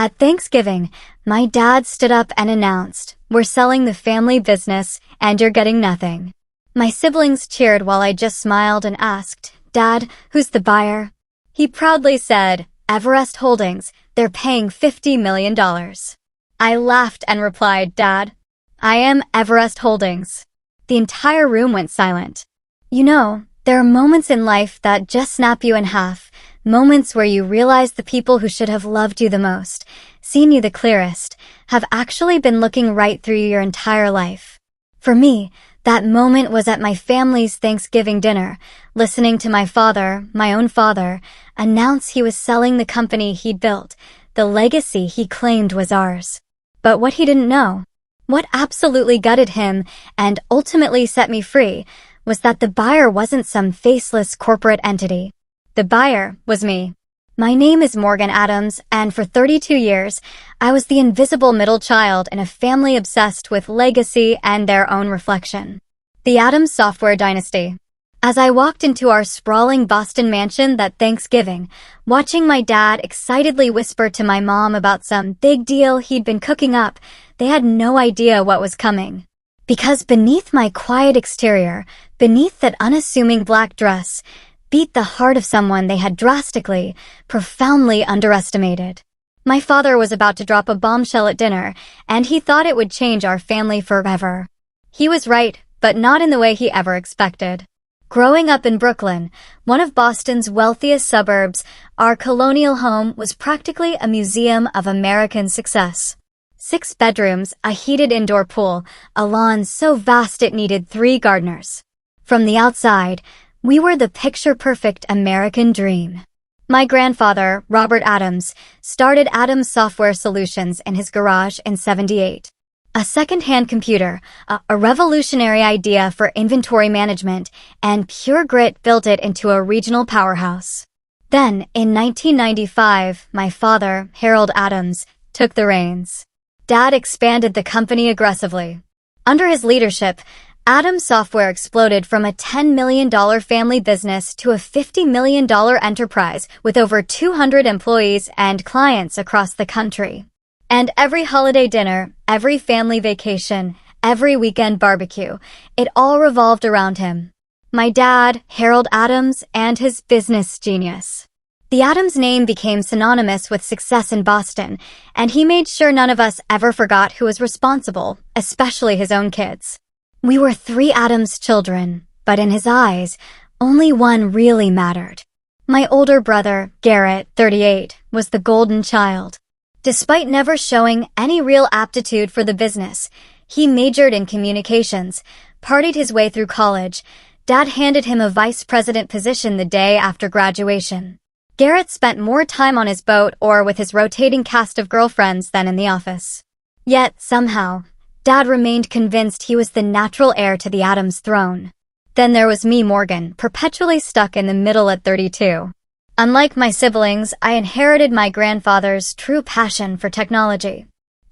At Thanksgiving, my dad stood up and announced, "We're selling the family business, and you're getting nothing." My siblings cheered while I just smiled and asked, "Dad, who's the buyer?" He proudly said, "Everest Holdings, they're paying $50 million. I laughed and replied, "Dad, I am Everest Holdings." The entire room went silent. You know, there are moments in life that just snap you in half, moments where you realize the people who should have loved you the most, seen you the clearest, have actually been looking right through you your entire life. For me, that moment was at my family's Thanksgiving dinner, listening to my father, my own father, announce he was selling the company he'd built, the legacy he claimed was ours. But what he didn't know, what absolutely gutted him and ultimately set me free, was that the buyer wasn't some faceless corporate entity. The buyer was me. My name is Morgan Adams, and for 32 years, I was the invisible middle child in a family obsessed with legacy and their own reflection. The Adams Software Dynasty. As I walked into our sprawling Boston mansion that Thanksgiving, watching my dad excitedly whisper to my mom about some big deal he'd been cooking up, they had no idea what was coming. Because beneath my quiet exterior, beneath that unassuming black dress, beat the heart of someone they had drastically, profoundly underestimated. My father was about to drop a bombshell at dinner, and he thought it would change our family forever. He was right, but not in the way he ever expected. Growing up in Brooklyn, one of Boston's wealthiest suburbs, our colonial home was practically a museum of American success. 6 bedrooms, a heated indoor pool, a lawn so vast it needed 3 gardeners. From the outside, we were the picture-perfect American dream. My grandfather, Robert Adams, started Adams Software Solutions in his garage in '78. A second-hand computer, a revolutionary idea for inventory management, and pure grit built it into a regional powerhouse. Then, in 1995, my father, Harold Adams, took the reins. Dad expanded the company aggressively. Under his leadership, Adams Software exploded from a $10 million family business to a $50 million enterprise with over 200 employees and clients across the country. And every holiday dinner, every family vacation, every weekend barbecue, it all revolved around him. My dad, Harold Adams, and his business genius. The Adams name became synonymous with success in Boston, and he made sure none of us ever forgot who was responsible, especially his own kids. We were 3 Adams children, but in his eyes, only one really mattered. My older brother, Garrett, 38, was the golden child. Despite never showing any real aptitude for the business, he majored in communications, partied his way through college. Dad handed him a vice president position the day after graduation. Garrett spent more time on his boat or with his rotating cast of girlfriends than in the office. Yet, somehow, Dad remained convinced he was the natural heir to the Adams throne. Then there was me, Morgan, perpetually stuck in the middle at 32. Unlike my siblings, I inherited my grandfather's true passion for technology.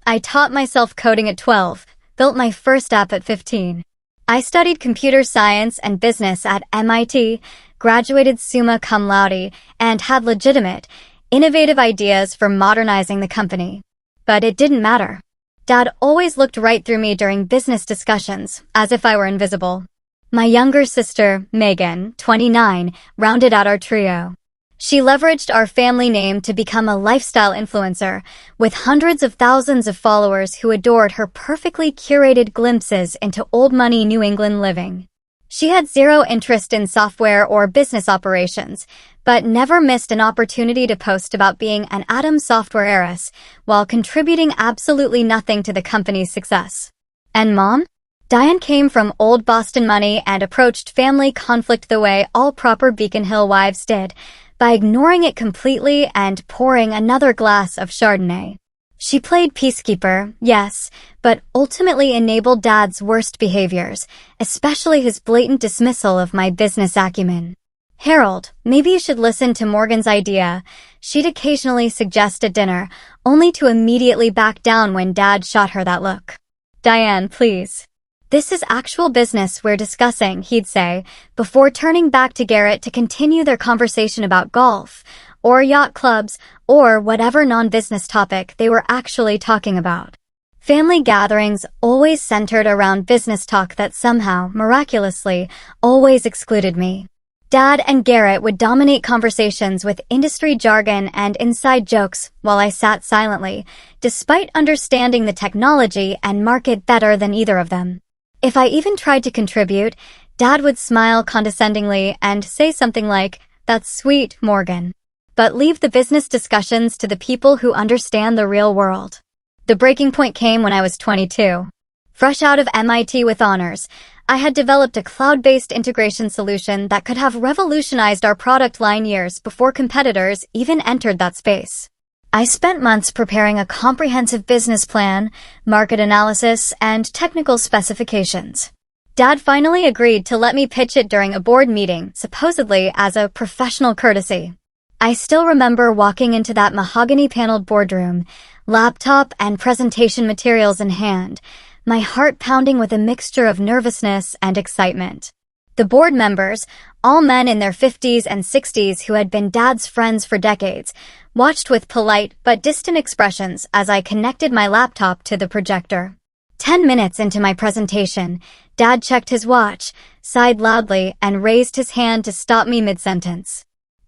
I taught myself coding at 12, built my first app at 15. I studied computer science and business at MIT, graduated summa cum laude, and had legitimate, innovative ideas for modernizing the company. But it didn't matter. Dad always looked right through me during business discussions, as if I were invisible. My younger sister, Megan, 29, rounded out our trio. She leveraged our family name to become a lifestyle influencer, with hundreds of thousands of followers who adored her perfectly curated glimpses into old-money New England living. She had zero interest in software or business operations, but never missed an opportunity to post about being an Adams Software heiress, while contributing absolutely nothing to the company's success. And Mom? Diane came from old Boston money and approached family conflict the way all proper Beacon Hill wives did, by ignoring it completely and pouring another glass of Chardonnay. She played peacekeeper, yes, but ultimately enabled Dad's worst behaviors, especially his blatant dismissal of my business acumen. "Harold, maybe you should listen to Morgan's idea," she'd occasionally suggest at dinner, only to immediately back down when Dad shot her that look. "Diane, please. This is actual business we're discussing," he'd say, before turning back to Garrett to continue their conversation about golf, or yacht clubs, or whatever non-business topic they were actually talking about. Family gatherings always centered around business talk that somehow, miraculously, always excluded me. Dad and Garrett would dominate conversations with industry jargon and inside jokes while I sat silently, despite understanding the technology and market better than either of them. If I even tried to contribute, Dad would smile condescendingly and say something like, "That's sweet, Morgan." But leave the business discussions to the people who understand the real world. The breaking point came when I was 22. Fresh out of MIT with honors, I had developed a cloud-based integration solution that could have revolutionized our product line years before competitors even entered that space. I spent months preparing a comprehensive business plan, market analysis, and technical specifications. Dad finally agreed to let me pitch it during a board meeting, supposedly as a professional courtesy. I still remember walking into that mahogany-paneled boardroom, laptop and presentation materials in hand, my heart pounding with a mixture of nervousness and excitement. The board members, all men in their 50s and 60s who had been Dad's friends for decades, watched with polite but distant expressions as I connected my laptop to the projector. 10 minutes into my presentation, Dad checked his watch, sighed loudly, and raised his hand to stop me mid-sentence.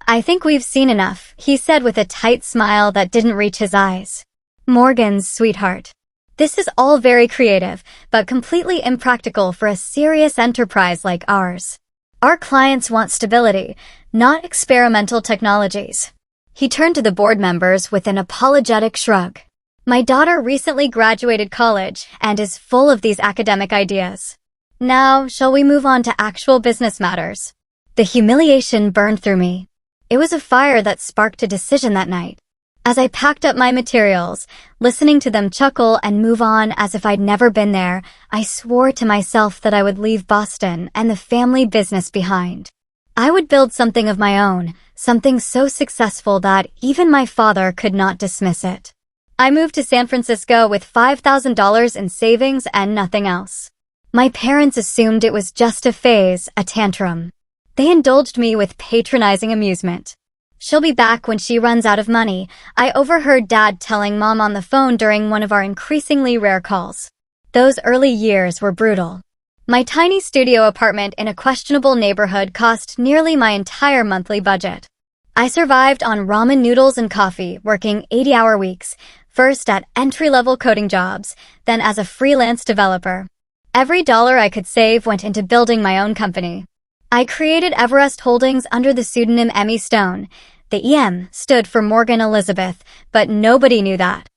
"I think we've seen enough," he said with a tight smile that didn't reach his eyes. "Morgan's sweetheart. This is all very creative, but completely impractical for a serious enterprise like ours. Our clients want stability, not experimental technologies." He turned to the board members with an apologetic shrug. "My daughter recently graduated college and is full of these academic ideas. Now, shall we move on to actual business matters?" The humiliation burned through me. It was a fire that sparked a decision that night. As I packed up my materials, listening to them chuckle and move on as if I'd never been there, I swore to myself that I would leave Boston and the family business behind. I would build something of my own, something so successful that even my father could not dismiss it. I moved to San Francisco with $5,000 in savings and nothing else. My parents assumed it was just a phase, a tantrum. They indulged me with patronizing amusement. "She'll be back when she runs out of money," I overheard Dad telling Mom on the phone during one of our increasingly rare calls. Those early years were brutal. My tiny studio apartment in a questionable neighborhood cost nearly my entire monthly budget. I survived on ramen noodles and coffee, working 80-hour weeks, first at entry-level coding jobs, then as a freelance developer. Every dollar I could save went into building my own company. I created Everest Holdings under the pseudonym Emmy Stone. The EM stood for Morgan Elizabeth, but nobody knew that.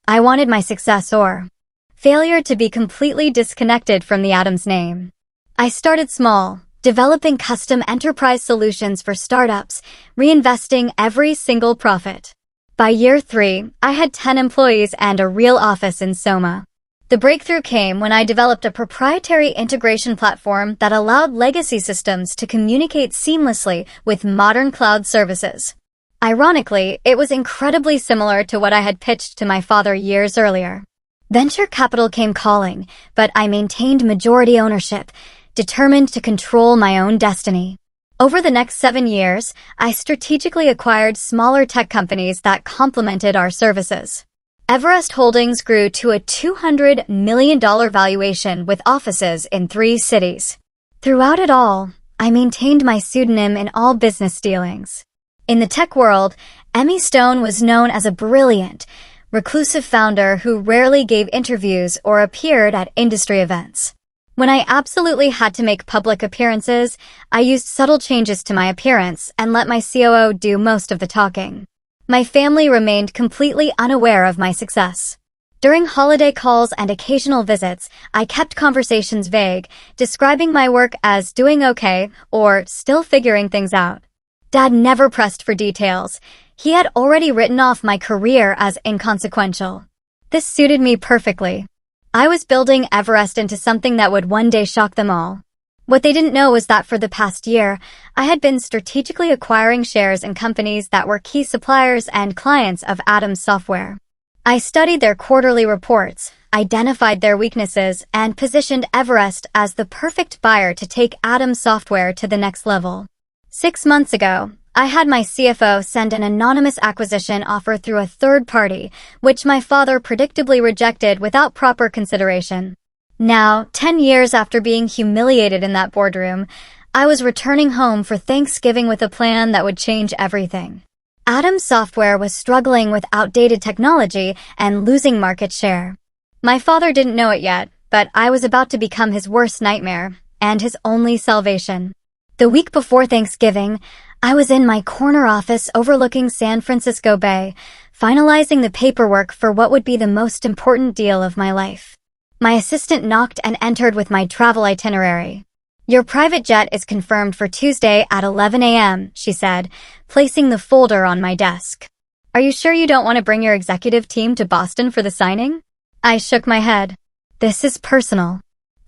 I wanted my success or failure to be completely disconnected from the Adams name. I started small, developing custom enterprise solutions for startups, reinvesting every single profit. By year 3, I had 10 employees and a real office in Soma. The breakthrough came when I developed a proprietary integration platform that allowed legacy systems to communicate seamlessly with modern cloud services. Ironically, it was incredibly similar to what I had pitched to my father years earlier. Venture capital came calling, but I maintained majority ownership, determined to control my own destiny. Over the next 7 years, I strategically acquired smaller tech companies that complemented our services. Everest Holdings grew to a $200 million valuation with offices in 3 cities. Throughout it all, I maintained my pseudonym in all business dealings. In the tech world, Emmy Stone was known as a brilliant, reclusive founder who rarely gave interviews or appeared at industry events. When I absolutely had to make public appearances, I used subtle changes to my appearance and let my COO do most of the talking. My family remained completely unaware of my success. During holiday calls and occasional visits, I kept conversations vague, describing my work as doing okay or still figuring things out. Dad never pressed for details. He had already written off my career as inconsequential. This suited me perfectly. I was building Everest into something that would one day shock them all. What they didn't know was that for the past year, I had been strategically acquiring shares in companies that were key suppliers and clients of Adams Software. I studied their quarterly reports, identified their weaknesses, and positioned Everest as the perfect buyer to take Adams Software to the next level. 6 months ago, I had my CFO send an anonymous acquisition offer through a third party, which my father predictably rejected without proper consideration. Now, 10 years after being humiliated in that boardroom, I was returning home for Thanksgiving with a plan that would change everything. Adam's software was struggling with outdated technology and losing market share. My father didn't know it yet, but I was about to become his worst nightmare and his only salvation. The week before Thanksgiving, I was in my corner office overlooking San Francisco Bay, finalizing the paperwork for what would be the most important deal of my life. My assistant knocked and entered with my travel itinerary. "Your private jet is confirmed for Tuesday at 11 a.m., she said, placing the folder on my desk. "Are you sure you don't want to bring your executive team to Boston for the signing?" I shook my head. "This is personal.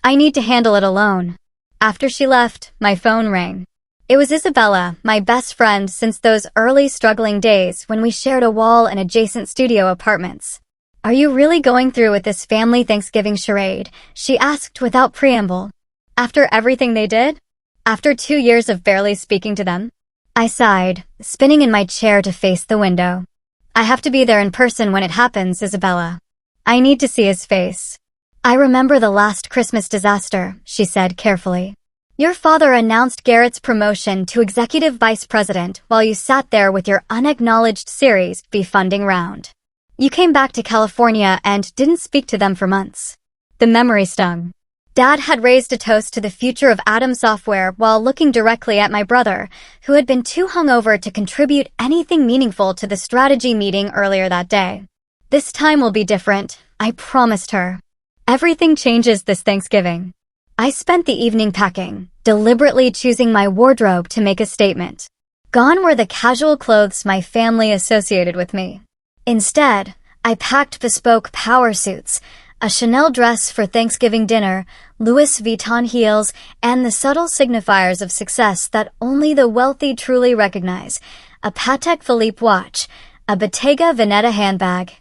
I need to handle it alone." After she left, my phone rang. It was Isabella, my best friend since those early struggling days when we shared a wall and adjacent studio apartments. "Are you really going through with this family Thanksgiving charade?" she asked without preamble. "After everything they did? After 2 years of barely speaking to them?" I sighed, spinning in my chair to face the window. "I have to be there in person when it happens, Isabella. I need to see his face." "I remember the last Christmas disaster," she said carefully. "Your father announced Garrett's promotion to executive vice president while you sat there with your unacknowledged Series B funding round. You came back to California and didn't speak to them for months." The memory stung. Dad had raised a toast to the future of Atom Software while looking directly at my brother, who had been too hungover to contribute anything meaningful to the strategy meeting earlier that day. "This time will be different," I promised her. "Everything changes this Thanksgiving." I spent the evening packing, deliberately choosing my wardrobe to make a statement. Gone were the casual clothes my family associated with me. Instead, I packed bespoke power suits, a Chanel dress for Thanksgiving dinner, Louis Vuitton heels, and the subtle signifiers of success that only the wealthy truly recognize, a Patek Philippe watch, a Bottega Veneta handbag,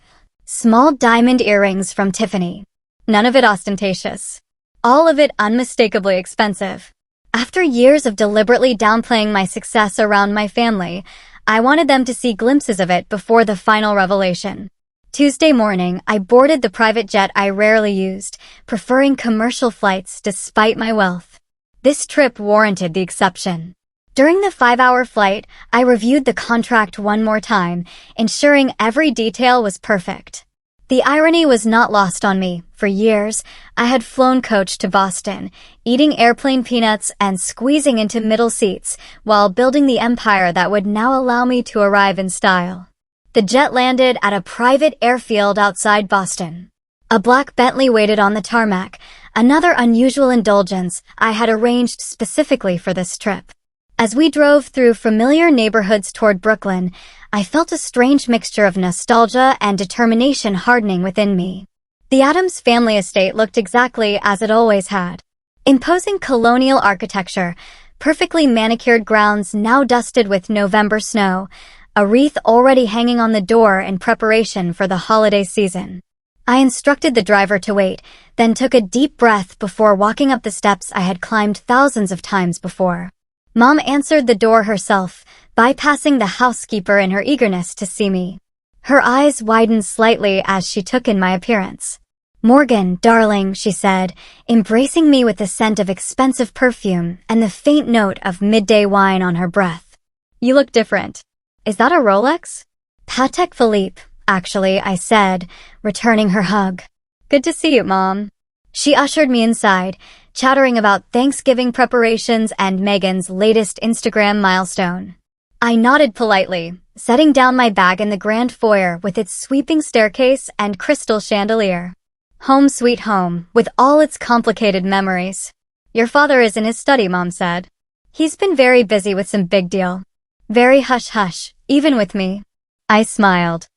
small diamond earrings from Tiffany. None of it ostentatious. All of it unmistakably expensive. After years of deliberately downplaying my success around my family, I wanted them to see glimpses of it before the final revelation. Tuesday morning, I boarded the private jet I rarely used, preferring commercial flights despite my wealth. This trip warranted the exception. During the 5-hour flight, I reviewed the contract one more time, ensuring every detail was perfect. The irony was not lost on me. For years, I had flown coach to Boston, eating airplane peanuts and squeezing into middle seats while building the empire that would now allow me to arrive in style. The jet landed at a private airfield outside Boston. A black Bentley waited on the tarmac, another unusual indulgence I had arranged specifically for this trip. As we drove through familiar neighborhoods toward Brooklyn, I felt a strange mixture of nostalgia and determination hardening within me. The Addams family estate looked exactly as it always had. Imposing colonial architecture, perfectly manicured grounds now dusted with November snow, a wreath already hanging on the door in preparation for the holiday season. I instructed the driver to wait, then took a deep breath before walking up the steps I had climbed thousands of times before. Mom answered the door herself, bypassing the housekeeper in her eagerness to see me. Her eyes widened slightly as she took in my appearance. "Morgan, darling," she said, embracing me with the scent of expensive perfume and the faint note of midday wine on her breath. "You look different. Is that a Rolex?" "Patek Philippe, actually," I said, returning her hug. "Good to see you, Mom." She ushered me inside, chattering about Thanksgiving preparations and Megan's latest Instagram milestone. I nodded politely, setting down my bag in the grand foyer with its sweeping staircase and crystal chandelier. Home sweet home, with all its complicated memories. "Your father is in his study," Mom said. "He's been very busy with some big deal. Very hush-hush, even with me." I smiled.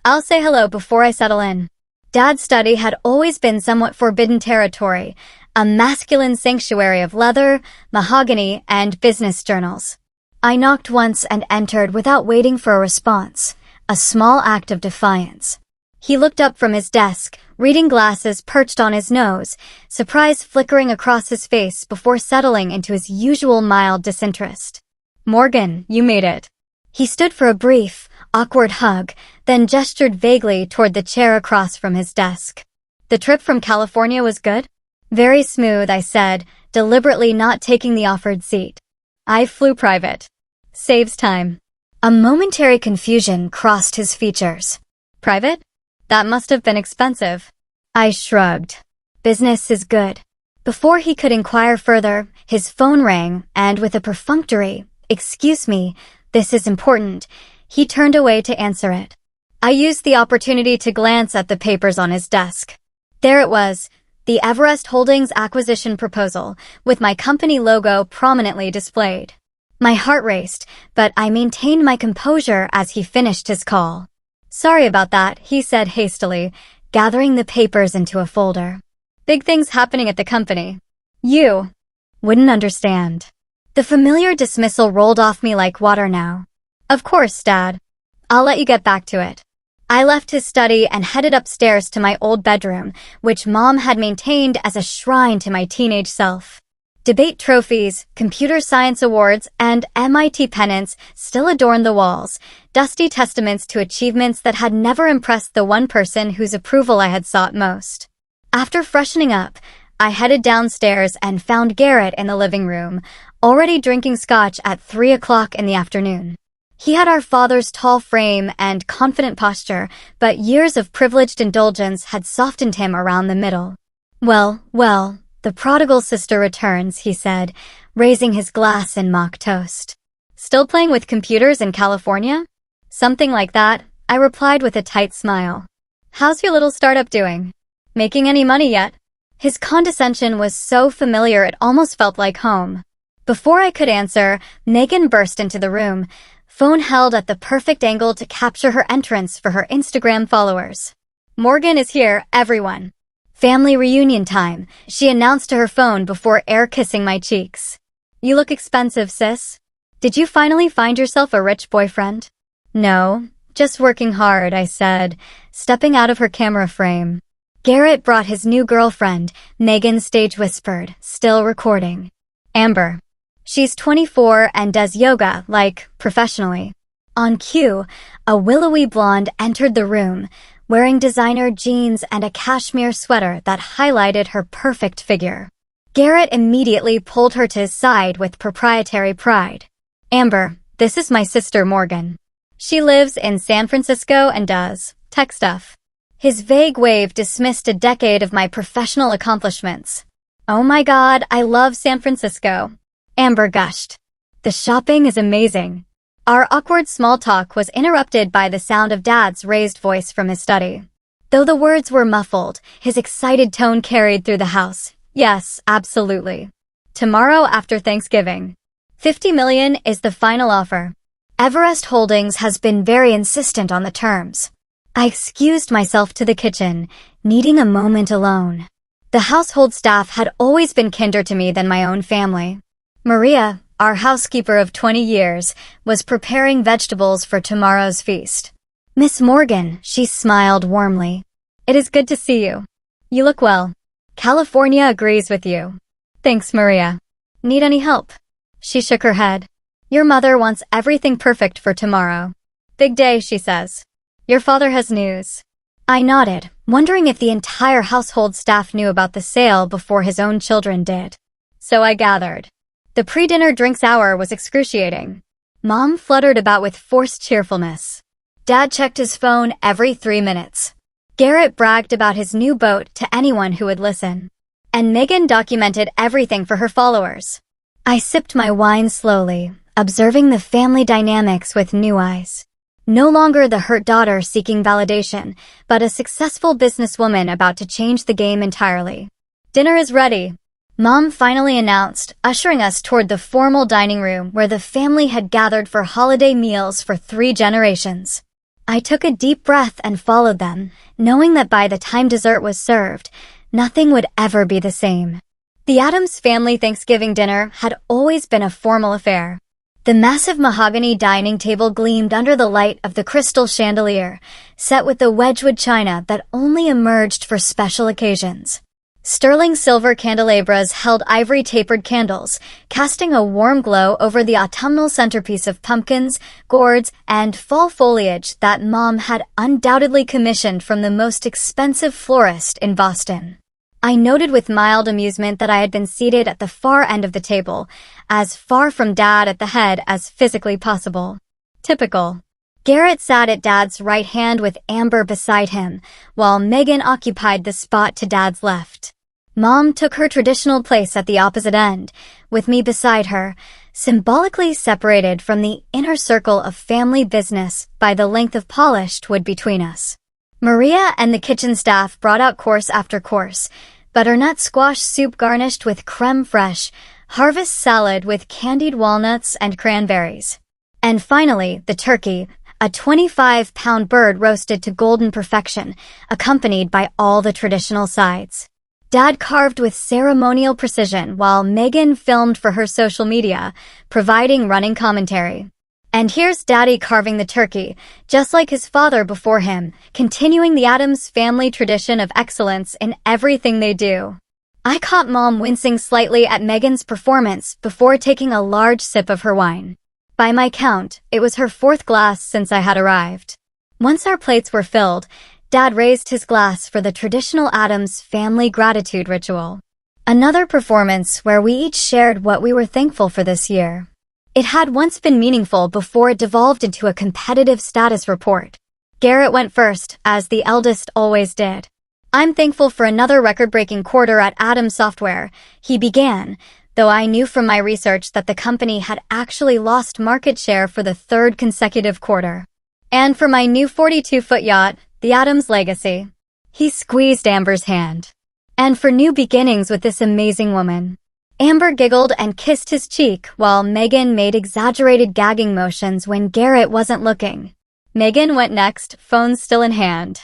"I'll say hello before I settle in." Dad's study had always been somewhat forbidden territory, a masculine sanctuary of leather, mahogany, and business journals. I knocked once and entered without waiting for a response, a small act of defiance. He looked up from his desk, reading glasses perched on his nose, surprise flickering across his face before settling into his usual mild disinterest. "Morgan, you made it." He stood for a brief, awkward hug, then gestured vaguely toward the chair across from his desk. The trip from California was good? Very smooth, I said, deliberately not taking the offered seat. I flew private. Saves time. A momentary confusion crossed his features. Private? That must have been expensive. I shrugged. Business is good. Before he could inquire further, his phone rang, and with a perfunctory, "Excuse me, this is important," he turned away to answer it. I used the opportunity to glance at the papers on his desk. There it was, the Everest Holdings acquisition proposal, with my company logo prominently displayed. My heart raced, but I maintained my composure as he finished his call. "Sorry about that," he said hastily, gathering the papers into a folder. "Big things happening at the company. You wouldn't understand." The familiar dismissal rolled off me like water now. "Of course, Dad. I'll let you get back to it." I left his study and headed upstairs to my old bedroom, which Mom had maintained as a shrine to my teenage self. Debate trophies, computer science awards, and MIT pennants still adorned the walls, dusty testaments to achievements that had never impressed the one person whose approval I had sought most. After freshening up, I headed downstairs and found Garrett in the living room, already drinking scotch at 3 o'clock in the afternoon. He had our father's tall frame and confident posture, but years of privileged indulgence had softened him around the middle. Well, the prodigal sister returns," he said, raising his glass in mock toast. "Still playing with computers in California?" "Something like that," I replied with a tight smile. "How's your little startup doing? Making any money yet?" His condescension was so familiar it almost felt like home. Before I could answer, Megan burst into the room, phone held at the perfect angle to capture her entrance for her Instagram followers. "Morgan is here, everyone. Family reunion time," she announced to her phone before air-kissing my cheeks. "You look expensive, sis. Did you finally find yourself a rich boyfriend?" "No, just working hard," I said, stepping out of her camera frame. Garrett brought his new girlfriend, Megan stage whispered, still recording. "Amber. She's 24 and does yoga, like, professionally." On cue, a willowy blonde entered the room, wearing designer jeans and a cashmere sweater that highlighted her perfect figure. Garrett immediately pulled her to his side with proprietary pride. "Amber, this is my sister Morgan. She lives in San Francisco and does tech stuff." His vague wave dismissed a decade of my professional accomplishments. "Oh my God, I love San Francisco," Amber gushed. "The shopping is amazing." Our awkward small talk was interrupted by the sound of Dad's raised voice from his study. Though the words were muffled, his excited tone carried through the house. "Yes, absolutely. Tomorrow after Thanksgiving. $50 million is the final offer. Everest Holdings has been very insistent on the terms." I excused myself to the kitchen, needing a moment alone. The household staff had always been kinder to me than my own family. Maria, our housekeeper of 20 years, was preparing vegetables for tomorrow's feast. "Miss Morgan," she smiled warmly. "It is good to see you. You look well. California agrees with you." "Thanks, Maria. Need any help?" She shook her head. "Your mother wants everything perfect for tomorrow. Big day, she says. Your father has news." I nodded, wondering if the entire household staff knew about the sale before his own children did. So I gathered. The pre-dinner drinks hour was excruciating. Mom fluttered about with forced cheerfulness. Dad checked his phone every 3 minutes. Garrett bragged about his new boat to anyone who would listen. And Megan documented everything for her followers. I sipped my wine slowly, observing the family dynamics with new eyes. No longer the hurt daughter seeking validation, but a successful businesswoman about to change the game entirely. "Dinner is ready," Mom finally announced, ushering us toward the formal dining room where the family had gathered for holiday meals for 3 generations. I took a deep breath and followed them, knowing that by the time dessert was served, nothing would ever be the same. The Addams family Thanksgiving dinner had always been a formal affair. The massive mahogany dining table gleamed under the light of the crystal chandelier, set with the Wedgwood china that only emerged for special occasions. Sterling silver candelabras held ivory tapered candles, casting a warm glow over the autumnal centerpiece of pumpkins, gourds, and fall foliage that Mom had undoubtedly commissioned from the most expensive florist in Boston. I noted with mild amusement that I had been seated at the far end of the table, as far from Dad at the head as physically possible. Typical. Garrett sat at Dad's right hand with Amber beside him, while Megan occupied the spot to Dad's left. Mom took her traditional place at the opposite end, with me beside her, symbolically separated from the inner circle of family business by the length of polished wood between us. Maria and the kitchen staff brought out course after course: butternut squash soup garnished with creme fraiche, harvest salad with candied walnuts and cranberries. And finally, the turkey, a 25-pound bird roasted to golden perfection, accompanied by all the traditional sides. Dad carved with ceremonial precision while Megan filmed for her social media, providing running commentary. And here's Daddy carving the turkey, just like his father before him, continuing the Addams family tradition of excellence in everything they do. I caught Mom wincing slightly at Megan's performance before taking a large sip of her wine. By my count, it was her fourth glass since I had arrived. Once our plates were filled, Dad raised his glass for the traditional Addams family gratitude ritual. Another performance where we each shared what we were thankful for this year. It had once been meaningful before it devolved into a competitive status report. Garrett went first, as the eldest always did. "I'm thankful for another record-breaking quarter at Addams Software," he began, though I knew from my research that the company had actually lost market share for the third consecutive quarter. "And for my new 42-foot yacht, the Addams Legacy." He squeezed Amber's hand. "And for new beginnings with this amazing woman." Amber giggled and kissed his cheek while Megan made exaggerated gagging motions when Garrett wasn't looking. Megan went next, phone still in hand.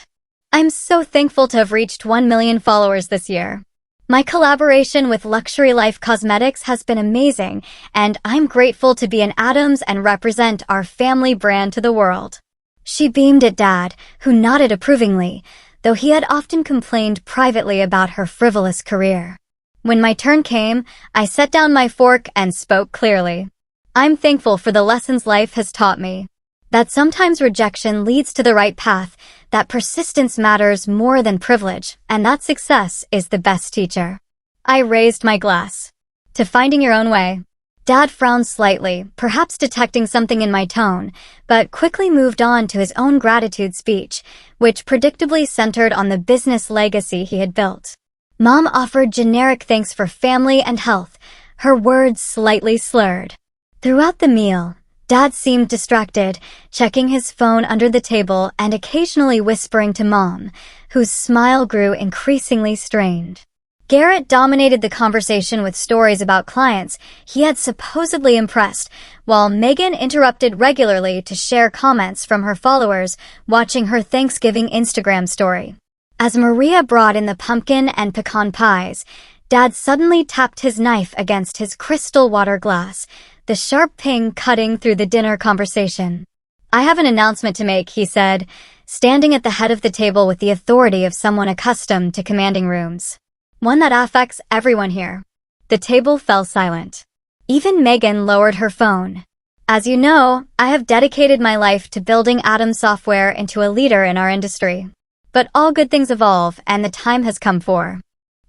"I'm so thankful to have reached 1 million followers this year. My collaboration with Luxury Life Cosmetics has been amazing, and I'm grateful to be an Addams and represent our family brand to the world." She beamed at Dad, who nodded approvingly, though he had often complained privately about her frivolous career. When my turn came, I set down my fork and spoke clearly. "I'm thankful for the lessons life has taught me. That sometimes rejection leads to the right path, that persistence matters more than privilege, and that success is the best teacher." I raised my glass. "To finding your own way." Dad frowned slightly, perhaps detecting something in my tone, but quickly moved on to his own gratitude speech, which predictably centered on the business legacy he had built. Mom offered generic thanks for family and health, her words slightly slurred. Throughout the meal, Dad seemed distracted, checking his phone under the table and occasionally whispering to Mom, whose smile grew increasingly strained. Garrett dominated the conversation with stories about clients he had supposedly impressed, while Megan interrupted regularly to share comments from her followers watching her Thanksgiving Instagram story. As Maria brought in the pumpkin and pecan pies, Dad suddenly tapped his knife against his crystal water glass, the sharp ping cutting through the dinner conversation. "I have an announcement to make," he said, standing at the head of the table with the authority of someone accustomed to commanding rooms. "One that affects everyone here." The table fell silent. Even Megan lowered her phone. "As you know, I have dedicated my life to building Addams Software into a leader in our industry. But all good things evolve, and the time has come for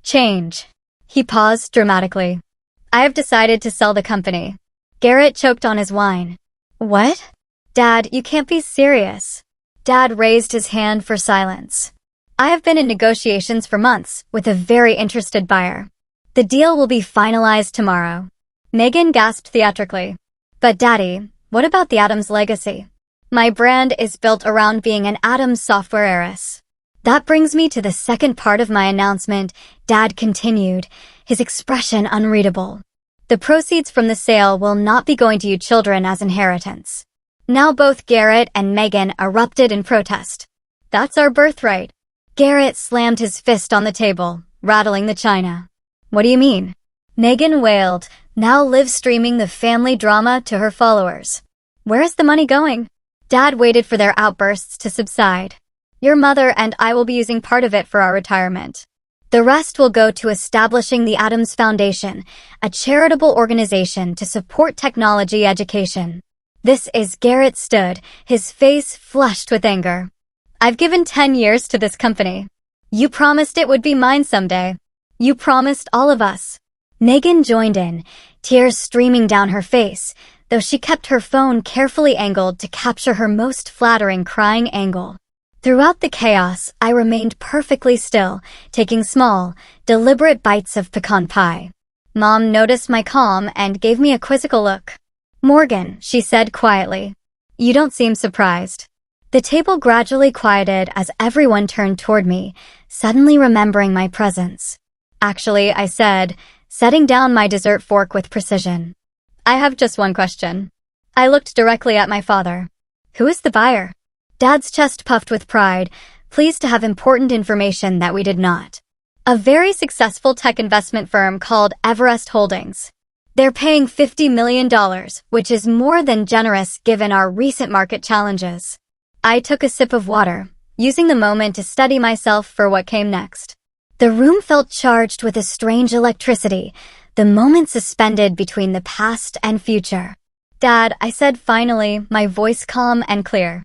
change." He paused dramatically. "I have decided to sell the company." Garrett choked on his wine. "What?" "Dad, you can't be serious." Dad raised his hand for silence. "I have been in negotiations for months with a very interested buyer. The deal will be finalized tomorrow." Megan gasped theatrically. "But Daddy, what about the Addams legacy? My brand is built around being an Addams software heiress." "That brings me to the second part of my announcement," Dad continued, his expression unreadable. "The proceeds from the sale will not be going to you children as inheritance." Now both Garrett and Megan erupted in protest. "That's our birthright." Garrett slammed his fist on the table, rattling the china. "What do you mean?" Megan wailed, now live-streaming the family drama to her followers. "Where is the money going?" Dad waited for their outbursts to subside. "Your mother and I will be using part of it for our retirement." The rest will go to establishing the Adams Foundation, a charitable organization to support technology education. This is Garrett stood, his face flushed with anger. I've given 10 years to this company. You promised it would be mine someday. You promised all of us. Megan joined in, tears streaming down her face, though she kept her phone carefully angled to capture her most flattering crying angle. Throughout the chaos, I remained perfectly still, taking small, deliberate bites of pecan pie. Mom noticed my calm and gave me a quizzical look. "Morgan," she said quietly. "You don't seem surprised." The table gradually quieted as everyone turned toward me, suddenly remembering my presence. "Actually," I said, setting down my dessert fork with precision. "I have just one question." I looked directly at my father. "Who is the buyer?" Dad's chest puffed with pride, pleased to have important information that we did not. "A very successful tech investment firm called Everest Holdings. They're paying $50 million, which is more than generous given our recent market challenges." I took a sip of water, using the moment to steady myself for what came next. The room felt charged with a strange electricity, the moment suspended between the past and future. "Dad," I said finally, my voice calm and clear.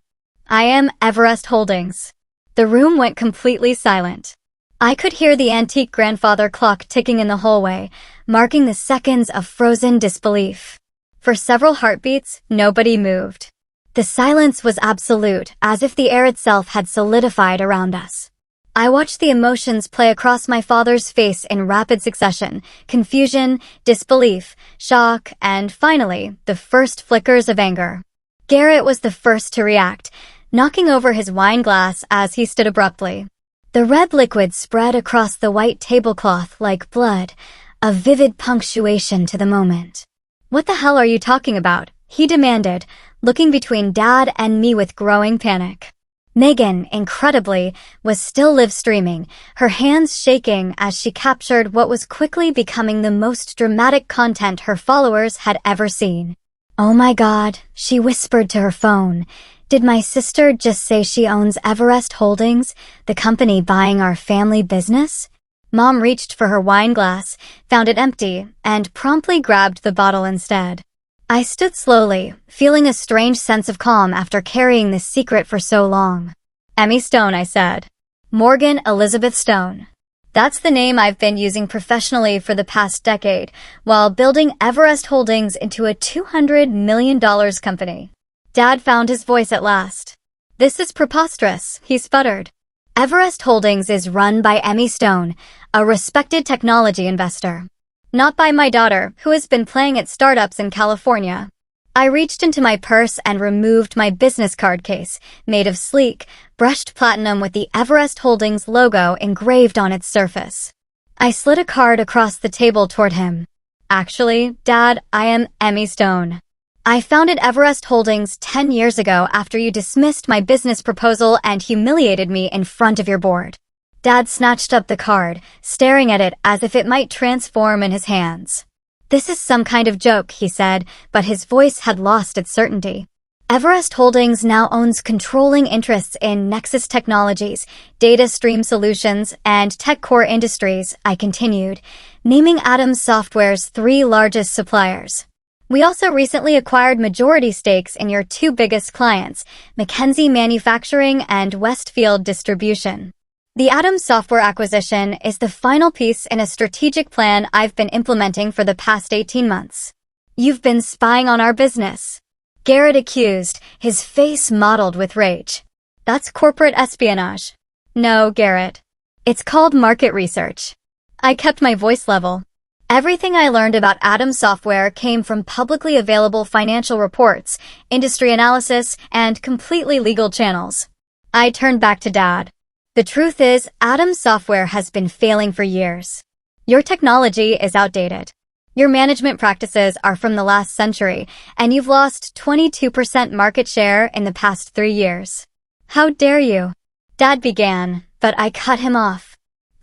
"I am Everest Holdings." The room went completely silent. I could hear the antique grandfather clock ticking in the hallway, marking the seconds of frozen disbelief. For several heartbeats, nobody moved. The silence was absolute, as if the air itself had solidified around us. I watched the emotions play across my father's face in rapid succession: confusion, disbelief, shock, and finally, the first flickers of anger. Garrett was the first to react, knocking over his wine glass as he stood abruptly. The red liquid spread across the white tablecloth like blood, a vivid punctuation to the moment. "What the hell are you talking about?" he demanded, looking between Dad and me with growing panic. Megan, incredibly, was still live streaming, her hands shaking as she captured what was quickly becoming the most dramatic content her followers had ever seen. "Oh my God," she whispered to her phone. "Did my sister just say she owns Everest Holdings, the company buying our family business?" Mom reached for her wine glass, found it empty, and promptly grabbed the bottle instead. I stood slowly, feeling a strange sense of calm after carrying this secret for so long. "Emmy Stone," I said. "Morgan Elizabeth Stone. That's the name I've been using professionally for the past decade, while building Everest Holdings into a $200 million company." Dad found his voice at last. "This is preposterous," he sputtered. "Everest Holdings is run by Emmy Stone, a respected technology investor. Not by my daughter, who has been playing at startups in California." I reached into my purse and removed my business card case, made of sleek, brushed platinum with the Everest Holdings logo engraved on its surface. I slid a card across the table toward him. "Actually, Dad, I am Emmy Stone. I founded Everest Holdings 10 years ago after you dismissed my business proposal and humiliated me in front of your board." Dad snatched up the card, staring at it as if it might transform in his hands. "This is some kind of joke," he said, but his voice had lost its certainty. "Everest Holdings now owns controlling interests in Nexus Technologies, Data Stream Solutions, and Tech Core Industries," I continued, naming Adams Software's 3 largest suppliers. "We also recently acquired majority stakes in your 2 biggest clients, McKinsey Manufacturing and Westfield Distribution. The Adams Software acquisition is the final piece in a strategic plan I've been implementing for the past 18 months. You've been spying on our business," Garrett accused, his face mottled with rage. "That's corporate espionage." "No, Garrett. It's called market research." I kept my voice level. "Everything I learned about Adams Software came from publicly available financial reports, industry analysis, and completely legal channels." I turned back to Dad. "The truth is, Adams Software has been failing for years. Your technology is outdated. Your management practices are from the last century, and you've lost 22% market share in the past 3 years. How dare you?" Dad began, but I cut him off.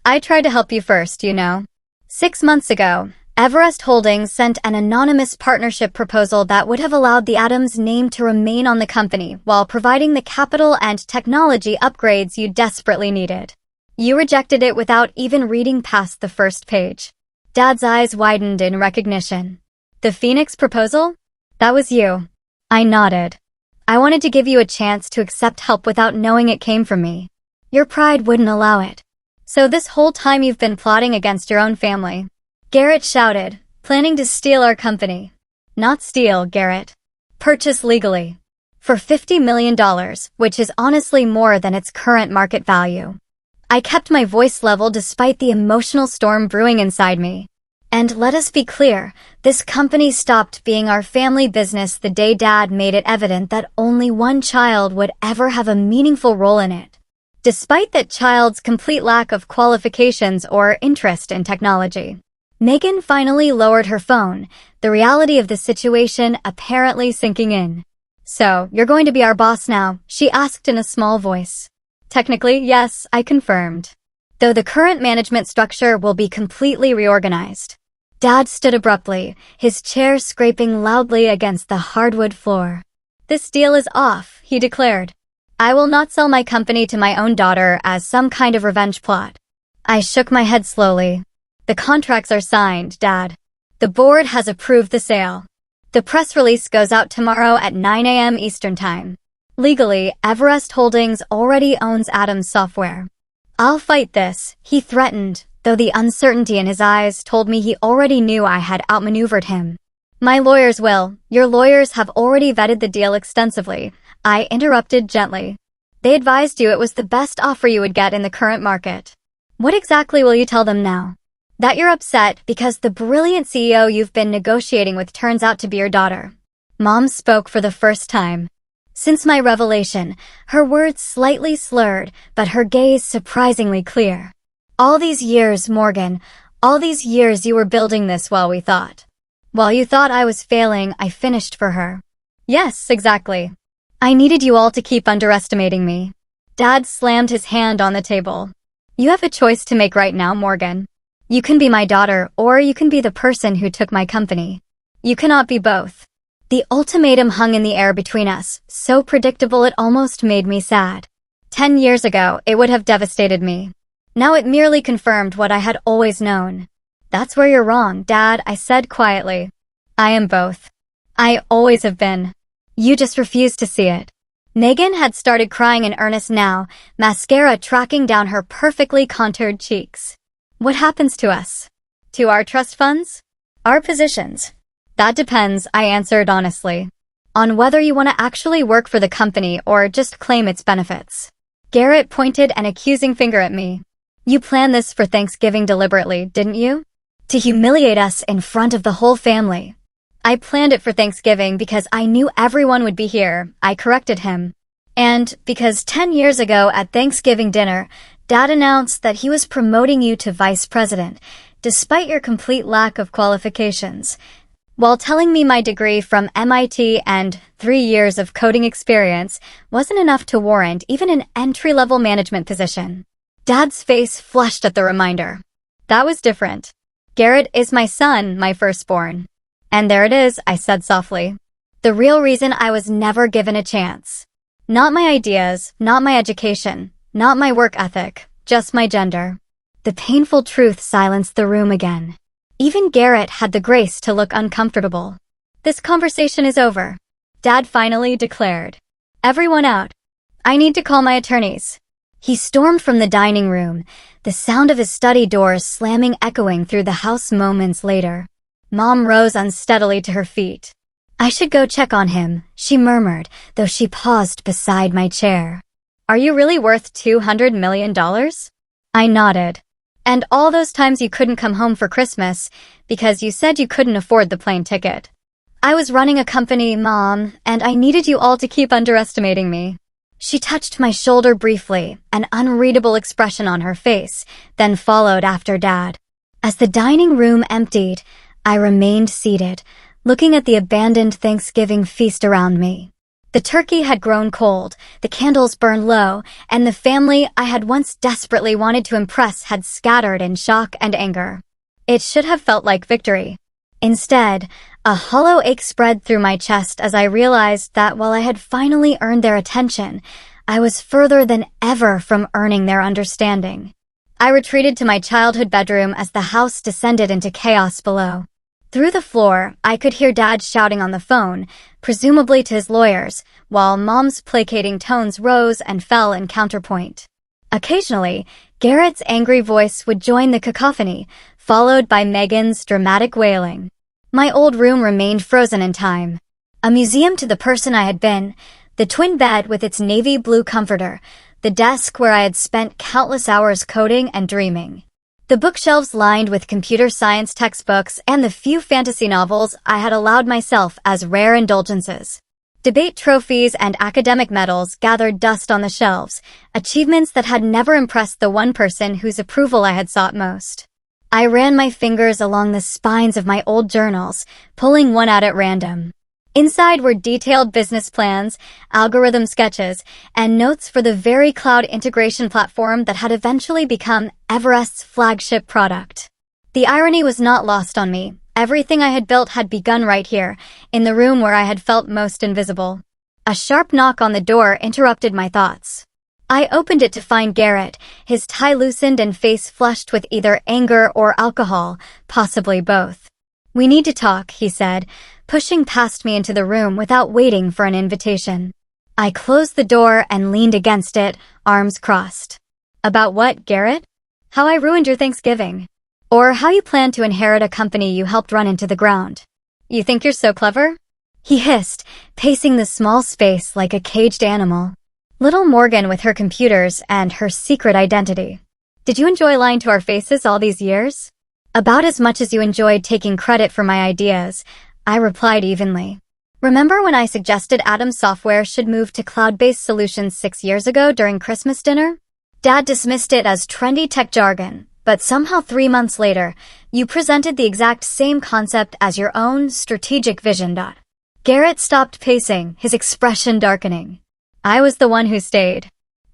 "I tried to help you first, you know. 6 months ago, Everest Holdings sent an anonymous partnership proposal that would have allowed the Adams name to remain on the company while providing the capital and technology upgrades you desperately needed. You rejected it without even reading past the first page. Dad's eyes widened in recognition. The Phoenix proposal? That was you. I nodded. I wanted to give you a chance to accept help without knowing it came from me. Your pride wouldn't allow it. So this whole time you've been plotting against your own family. Garrett shouted, planning to steal our company. Not steal, Garrett. Purchase legally. For $50 million, which is honestly more than its current market value. I kept my voice level despite the emotional storm brewing inside me. And let us be clear, this company stopped being our family business the day Dad made it evident that only one child would ever have a meaningful role in it. Despite that child's complete lack of qualifications or interest in technology. Megan finally lowered her phone, the reality of the situation apparently sinking in. So, you're going to be our boss now, she asked in a small voice. Technically, yes, I confirmed. Though the current management structure will be completely reorganized. Dad stood abruptly, his chair scraping loudly against the hardwood floor. This deal is off, he declared. I will not sell my company to my own daughter as some kind of revenge plot. I shook my head slowly. The contracts are signed, Dad. The board has approved the sale. The press release goes out tomorrow at 9 a.m. Eastern Time. Legally, Everest Holdings already owns Adam's software. I'll fight this, he threatened, though the uncertainty in his eyes told me he already knew I had outmaneuvered him. My lawyers will. Your lawyers have already vetted the deal extensively, I interrupted gently. They advised you it was the best offer you would get in the current market. What exactly will you tell them now? That you're upset because the brilliant CEO you've been negotiating with turns out to be your daughter. Mom spoke for the first time. Since my revelation, her words slightly slurred, but her gaze surprisingly clear. All these years, Morgan, all these years you were building this while we thought. While you thought I was failing, I finished for her. Yes, exactly. I needed you all to keep underestimating me. Dad slammed his hand on the table. You have a choice to make right now, Morgan. You can be my daughter, or you can be the person who took my company. You cannot be both. The ultimatum hung in the air between us, so predictable it almost made me sad. 10 years ago, it would have devastated me. Now it merely confirmed what I had always known. That's where you're wrong, Dad, I said quietly. I am both. I always have been. You just refuse to see it. Megan had started crying in earnest now, mascara tracking down her perfectly contoured cheeks. What happens to us? To our trust funds? Our positions? That depends, I answered honestly. On whether you want to actually work for the company or just claim its benefits. Garrett pointed an accusing finger at me. You planned this for Thanksgiving deliberately, didn't you? To humiliate us in front of the whole family. I planned it for Thanksgiving because I knew everyone would be here, I corrected him. And because 10 years ago at Thanksgiving dinner, Dad announced that he was promoting you to vice president, despite your complete lack of qualifications. While telling me my degree from MIT and 3 years of coding experience wasn't enough to warrant even an entry-level management position. Dad's face flushed at the reminder. That was different. Garrett is my son, my firstborn. And there it is, I said softly. The real reason I was never given a chance. Not my ideas, not my education, not my work ethic, just my gender. The painful truth silenced the room again. Even Garrett had the grace to look uncomfortable. This conversation is over, Dad finally declared. Everyone out. I need to call my attorneys. He stormed from the dining room, the sound of his study doors slamming echoing through the house moments later. Mom rose unsteadily to her feet. I should go check on him, she murmured, though she paused beside my chair. Are you really worth $200 million? I nodded. And all those times you couldn't come home for Christmas because you said you couldn't afford the plane ticket. I was running a company, Mom, and I needed you all to keep underestimating me. She touched my shoulder briefly, an unreadable expression on her face, then followed after Dad. As the dining room emptied, I remained seated, looking at the abandoned Thanksgiving feast around me. The turkey had grown cold, the candles burned low, and the family I had once desperately wanted to impress had scattered in shock and anger. It should have felt like victory. Instead, a hollow ache spread through my chest as I realized that while I had finally earned their attention, I was further than ever from earning their understanding. I retreated to my childhood bedroom as the house descended into chaos below. Through the floor, I could hear Dad shouting on the phone, presumably to his lawyers, while Mom's placating tones rose and fell in counterpoint. Occasionally, Garrett's angry voice would join the cacophony, followed by Megan's dramatic wailing. My old room remained frozen in time. A museum to the person I had been, the twin bed with its navy blue comforter, the desk where I had spent countless hours coding and dreaming. The bookshelves lined with computer science textbooks and the few fantasy novels I had allowed myself as rare indulgences. Debate trophies and academic medals gathered dust on the shelves, achievements that had never impressed the one person whose approval I had sought most. I ran my fingers along the spines of my old journals, pulling one out at random. Inside were detailed business plans, algorithm sketches, and notes for the very cloud integration platform that had eventually become Everest's flagship product. The irony was not lost on me. Everything I had built had begun right here, in the room where I had felt most invisible. A sharp knock on the door interrupted my thoughts. I opened it to find Garrett, his tie loosened and face flushed with either anger or alcohol, possibly both. "We need to talk," he said, pushing past me into the room without waiting for an invitation. I closed the door and leaned against it, arms crossed. "About what, Garrett? How I ruined your Thanksgiving. Or how you plan to inherit a company you helped run into the ground. You think you're so clever?" He hissed, pacing the small space like a caged animal. Little Morgan with her computers and her secret identity. "Did you enjoy lying to our faces all these years?" "About as much as you enjoyed taking credit for my ideas," I replied evenly. "Remember when I suggested Atom's software should move to cloud-based solutions 6 years ago during Christmas dinner? Dad dismissed it as trendy tech jargon, but somehow 3 months later, you presented the exact same concept as your own strategic vision. Garrett stopped pacing, his expression darkening. "I was the one who stayed.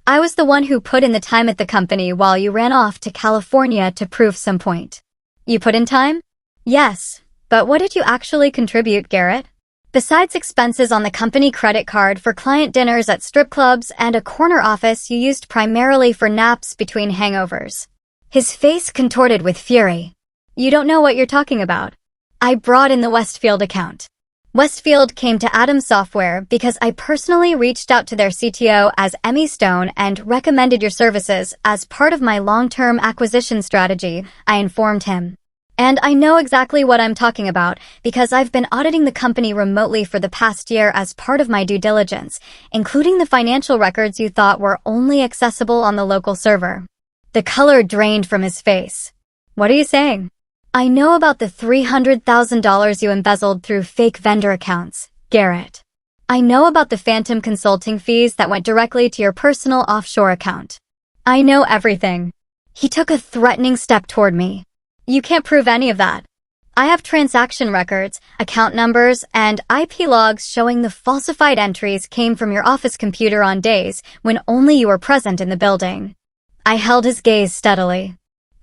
I was the one who put in the time at the company while you ran off to California to prove some point." "You put in time?" "Yes. But what did you actually contribute, Garrett? Besides expenses on the company credit card for client dinners at strip clubs and a corner office you used primarily for naps between hangovers." His face contorted with fury. "You don't know what you're talking about." I brought in the Westfield account. Westfield came to Atom Software because I personally reached out to their CTO as Emmy Stone and recommended your services as part of my long-term acquisition strategy, I informed him. "And I know exactly what I'm talking about because I've been auditing the company remotely for the past year as part of my due diligence, including the financial records you thought were only accessible on the local server." The color drained from his face. "What are you saying?" "I know about the $300,000 you embezzled through fake vendor accounts, Garrett. I know about the phantom consulting fees that went directly to your personal offshore account. I know everything." He took a threatening step toward me. "You can't prove any of that. I have transaction records, account numbers, and IP logs showing the falsified entries came from your office computer on days when only you were present in the building." I held his gaze steadily.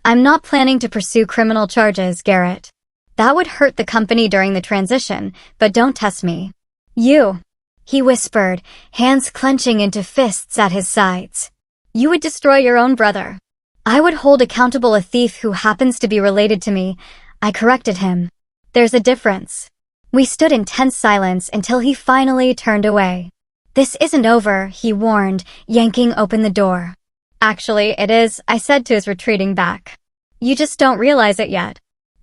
"I'm not planning to pursue criminal charges, Garrett. That would hurt the company during the transition, but don't test me." "You," he whispered, hands clenching into fists at his sides. "You would destroy your own brother." "I would hold accountable a thief who happens to be related to me," I corrected him. "There's a difference." We stood in tense silence until he finally turned away. "This isn't over," he warned, yanking open the door. "Actually, it is," I said to his retreating back. "You just don't realize it yet."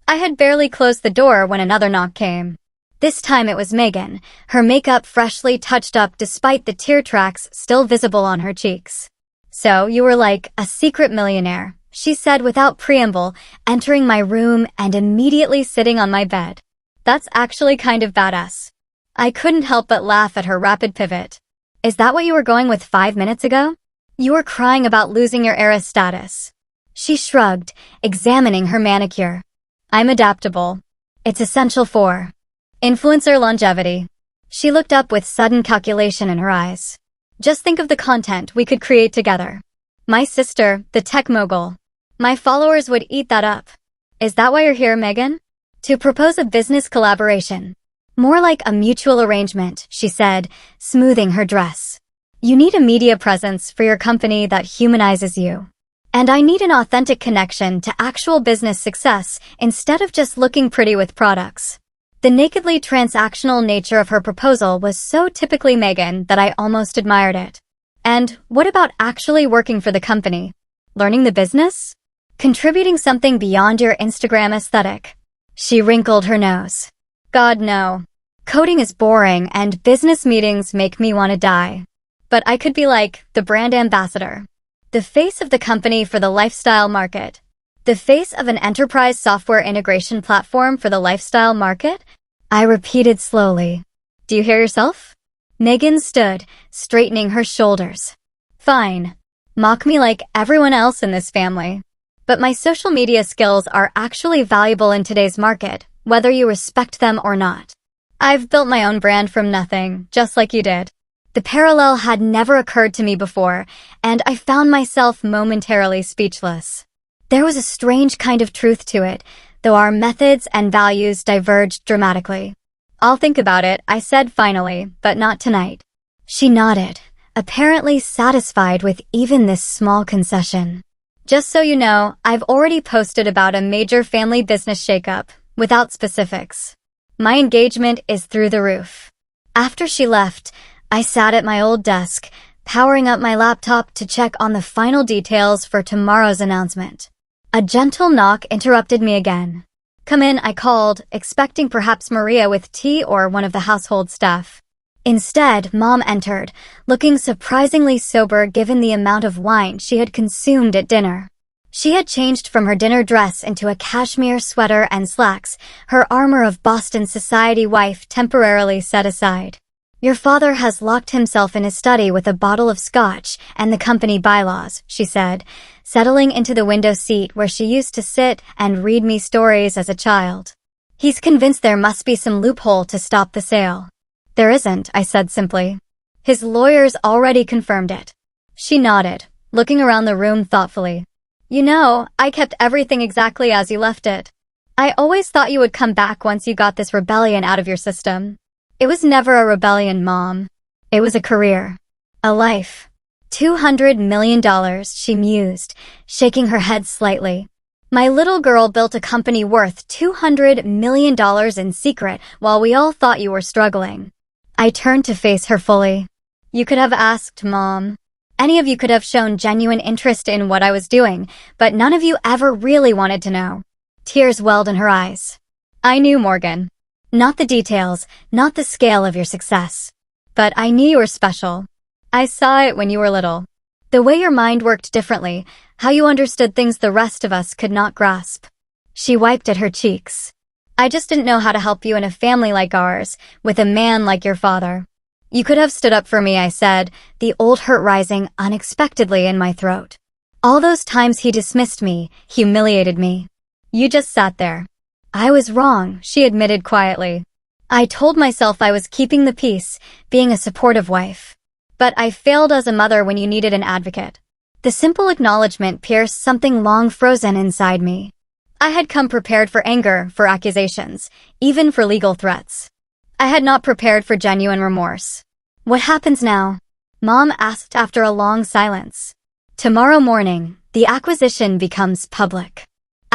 I had barely closed the door when another knock came. This time it was Megan, her makeup freshly touched up despite the tear tracks still visible on her cheeks. "So you were like a secret millionaire," she said without preamble, entering my room and immediately sitting on my bed. "That's actually kind of badass." I couldn't help but laugh at her rapid pivot. "Is that what you were going with 5 minutes ago? You were crying about losing your heiress status." She shrugged, examining her manicure. "I'm adaptable. It's essential for influencer longevity." She looked up with sudden calculation in her eyes. "Just think of the content we could create together. My sister, the tech mogul. My followers would eat that up." "Is that why you're here, Megan?" "To propose a business collaboration. More like a mutual arrangement," she said, smoothing her dress. "You need a media presence for your company that humanizes you. And I need an authentic connection to actual business success instead of just looking pretty with products. The nakedly transactional nature of her proposal was so typically Megan that I almost admired it. And what about actually working for the company? Learning the business? Contributing something beyond your Instagram aesthetic? She wrinkled her nose. God, no. Coding is boring and business meetings make me want to die. But I could be like the brand ambassador. The face of the company for the lifestyle market. The face of an enterprise software integration platform for the lifestyle market? I repeated slowly. Do you hear yourself? Megan stood, straightening her shoulders. Fine. Mock me like everyone else in this family. But my social media skills are actually valuable in today's market, whether you respect them or not. I've built my own brand from nothing, just like you did. The parallel had never occurred to me before, and I found myself momentarily speechless. There was a strange kind of truth to it, though our methods and values diverged dramatically. I'll think about it, I said finally, but not tonight. She nodded, apparently satisfied with even this small concession. Just so you know, I've already posted about a major family business shakeup, without specifics. My engagement is through the roof. After she left, I sat at my old desk, powering up my laptop to check on the final details for tomorrow's announcement. A gentle knock interrupted me again. Come in, I called, expecting perhaps Maria with tea or one of the household staff. Instead, Mom entered, looking surprisingly sober given the amount of wine she had consumed at dinner. She had changed from her dinner dress into a cashmere sweater and slacks, her armor of Boston society wife temporarily set aside. Your father has locked himself in his study with a bottle of scotch and the company bylaws, she said, settling into the window seat where she used to sit and read me stories as a child. He's convinced there must be some loophole to stop the sale. There isn't, I said simply. His lawyers already confirmed it. She nodded, looking around the room thoughtfully. You know, I kept everything exactly as you left it. I always thought you would come back once you got this rebellion out of your system. It was never a rebellion, Mom. It was a career. A life. $200 million, she mused, shaking her head slightly. My little girl built a company worth $200 million in secret while we all thought you were struggling. I turned to face her fully. You could have asked, Mom. Any of you could have shown genuine interest in what I was doing, but none of you ever really wanted to know. Tears welled in her eyes. I knew, Morgan. Not the details, not the scale of your success. But I knew you were special. I saw it when you were little. The way your mind worked differently, how you understood things the rest of us could not grasp. She wiped at her cheeks. I just didn't know how to help you in a family like ours, with a man like your father. You could have stood up for me, I said, the old hurt rising unexpectedly in my throat. All those times he dismissed me, humiliated me. You just sat there. I was wrong, she admitted quietly. I told myself I was keeping the peace, being a supportive wife. But I failed as a mother when you needed an advocate. The simple acknowledgement pierced something long frozen inside me. I had come prepared for anger, for accusations, even for legal threats. I had not prepared for genuine remorse. What happens now? Mom asked after a long silence. Tomorrow morning, the acquisition becomes public.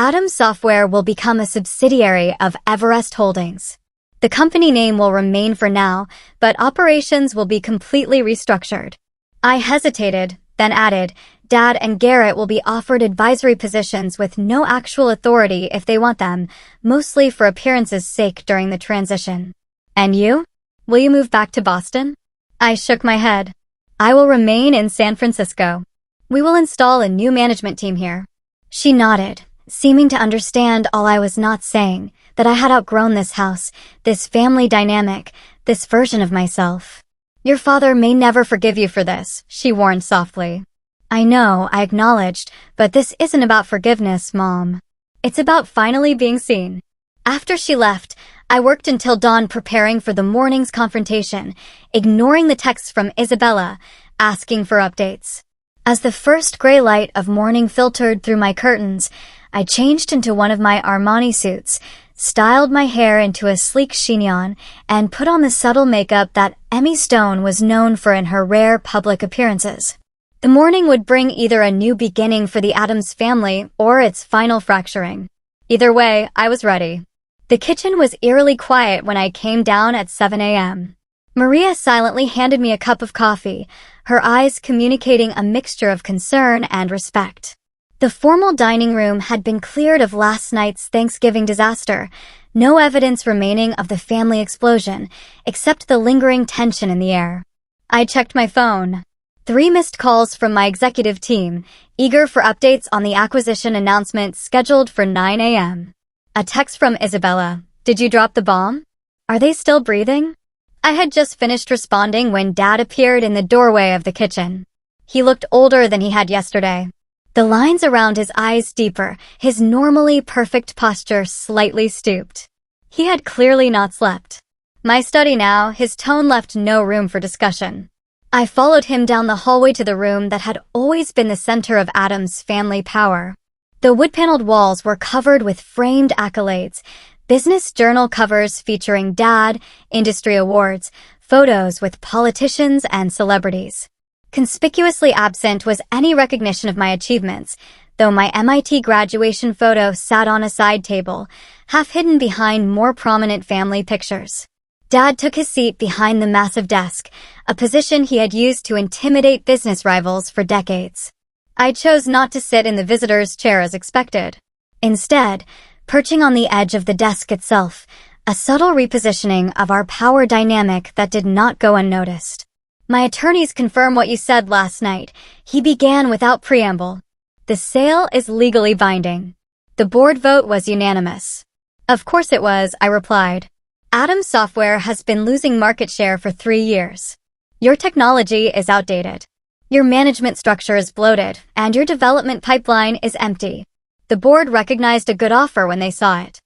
Atom Software will become a subsidiary of Everest Holdings. The company name will remain for now, but operations will be completely restructured. I hesitated, then added, Dad and Garrett will be offered advisory positions with no actual authority if they want them, mostly for appearance's sake during the transition. And you? Will you move back to Boston? I shook my head. I will remain in San Francisco. We will install a new management team here. She nodded, seeming to understand all I was not saying, that I had outgrown this house, this family dynamic, this version of myself. Your father may never forgive you for this, she warned softly. I know, I acknowledged, but this isn't about forgiveness, Mom. It's about finally being seen. After she left, I worked until dawn preparing for the morning's confrontation, ignoring the texts from Isabella, asking for updates. As the first gray light of morning filtered through my curtains, I changed into one of my Armani suits, styled my hair into a sleek chignon, and put on the subtle makeup that Emmy Stone was known for in her rare public appearances. The morning would bring either a new beginning for the Addams family or its final fracturing. Either way, I was ready. The kitchen was eerily quiet when I came down at 7 a.m. Maria silently handed me a cup of coffee, her eyes communicating a mixture of concern and respect. The formal dining room had been cleared of last night's Thanksgiving disaster, no evidence remaining of the family explosion, except the lingering tension in the air. I checked my phone. 3 missed calls from my executive team, eager for updates on the acquisition announcement scheduled for 9 a.m. A text from Isabella. Did you drop the bomb? Are they still breathing? I had just finished responding when Dad appeared in the doorway of the kitchen. He looked older than he had yesterday. The lines around his eyes deeper, his normally perfect posture slightly stooped. He had clearly not slept. My study now, his tone left no room for discussion. I followed him down the hallway to the room that had always been the center of Addams' family power. The wood-paneled walls were covered with framed accolades, business journal covers featuring Dad, industry awards, photos with politicians and celebrities. Conspicuously absent was any recognition of my achievements, though my MIT graduation photo sat on a side table, half hidden behind more prominent family pictures. Dad took his seat behind the massive desk, a position he had used to intimidate business rivals for decades. I chose not to sit in the visitor's chair as expected. Instead, perching on the edge of the desk itself, a subtle repositioning of our power dynamic that did not go unnoticed. My attorneys confirm what you said last night. He began without preamble. The sale is legally binding. The board vote was unanimous. Of course it was, I replied. Addams Software has been losing market share for 3 years. Your technology is outdated. Your management structure is bloated, and your development pipeline is empty. The board recognized a good offer when they saw it.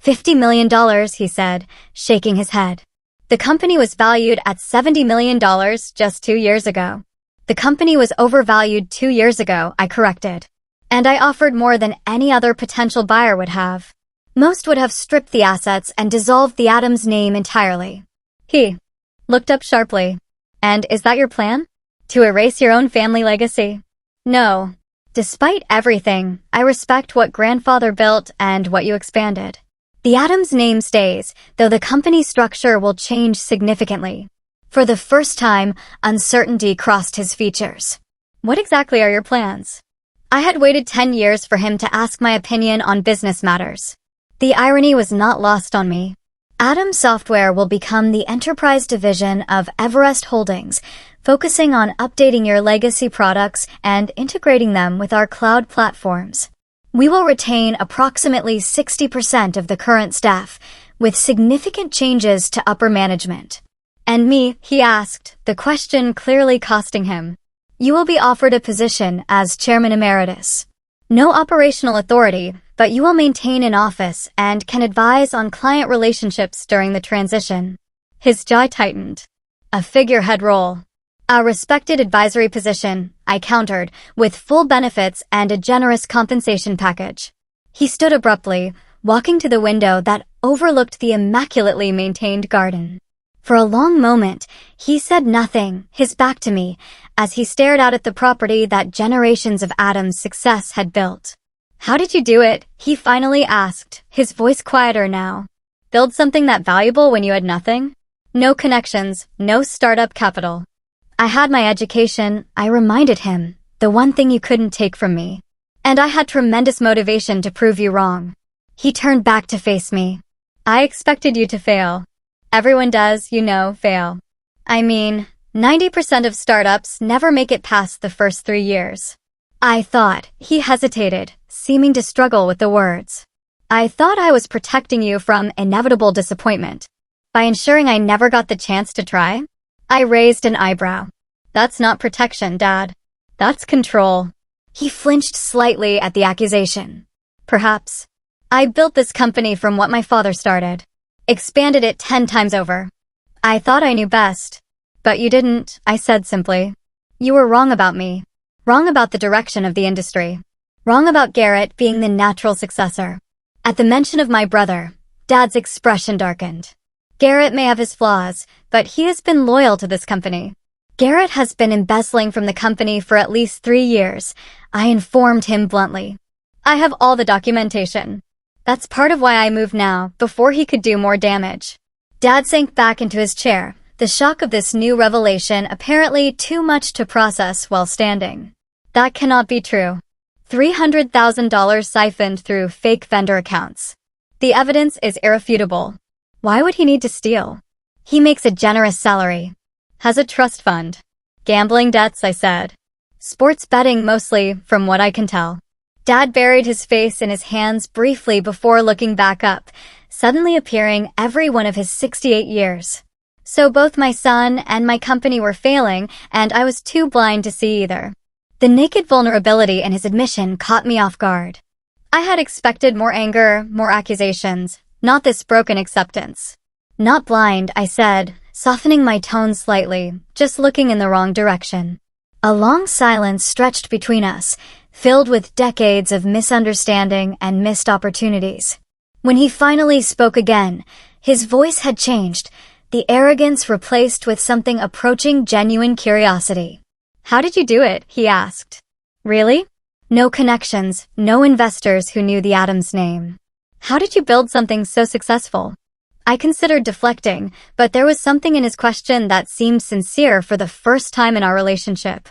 $50 million, he said, shaking his head. The company was valued at $70 million just 2 years ago. The company was overvalued 2 years ago, I corrected. And I offered more than any other potential buyer would have. Most would have stripped the assets and dissolved the Addams name entirely. He looked up sharply. And is that your plan? To erase your own family legacy? No. Despite everything, I respect what grandfather built and what you expanded. The Addams name stays, though the company structure will change significantly. For the first time, uncertainty crossed his features. What exactly are your plans? I had waited 10 years for him to ask my opinion on business matters. The irony was not lost on me. Addams Software will become the enterprise division of Everest Holdings, focusing on updating your legacy products and integrating them with our cloud platforms. We will retain approximately 60% of the current staff, with significant changes to upper management. And me, he asked, the question clearly costing him. You will be offered a position as chairman emeritus. No operational authority, but you will maintain an office and can advise on client relationships during the transition. His jaw tightened. A figurehead role. A respected advisory position, I countered, with full benefits and a generous compensation package. He stood abruptly, walking to the window that overlooked the immaculately maintained garden. For a long moment, he said nothing, his back to me, as he stared out at the property that generations of Addams' success had built. How did you do it? He finally asked, his voice quieter now. Build something that valuable when you had nothing? No connections, no startup capital. I had my education, I reminded him, the one thing you couldn't take from me. And I had tremendous motivation to prove you wrong. He turned back to face me. I expected you to fail. Everyone does, you know, fail. I mean, 90% of startups never make it past the first 3 years. I thought. He hesitated, seeming to struggle with the words. I thought I was protecting you from inevitable disappointment. By ensuring I never got the chance to try? I raised an eyebrow. That's not protection, Dad. That's control. He flinched slightly at the accusation. Perhaps. I built this company from what my father started. Expanded it 10 times over. I thought I knew best. But you didn't, I said simply. You were wrong about me. Wrong about the direction of the industry. Wrong about Garrett being the natural successor. At the mention of my brother, Dad's expression darkened. Garrett may have his flaws, but he has been loyal to this company. Garrett has been embezzling from the company for at least 3 years, I informed him bluntly. I have all the documentation. That's part of why I moved now, before he could do more damage. Dad sank back into his chair, the shock of this new revelation apparently too much to process while standing. That cannot be true. $300,000 siphoned through fake vendor accounts. The evidence is irrefutable. Why would he need to steal? He makes a generous salary. Has a trust fund. Gambling debts, I said. Sports betting mostly, from what I can tell. Dad buried his face in his hands briefly before looking back up, suddenly appearing every one of his 68 years. So both my son and my company were failing, and I was too blind to see either. The naked vulnerability in his admission caught me off guard. I had expected more anger, more accusations, not this broken acceptance. Not blind, I said, softening my tone slightly, just looking in the wrong direction. A long silence stretched between us, filled with decades of misunderstanding and missed opportunities. When he finally spoke again, his voice had changed, the arrogance replaced with something approaching genuine curiosity. How did you do it? He asked. Really? No connections, no investors who knew the Adams name. How did you build something so successful? I considered deflecting, but there was something in his question that seemed sincere for the first time in our relationship.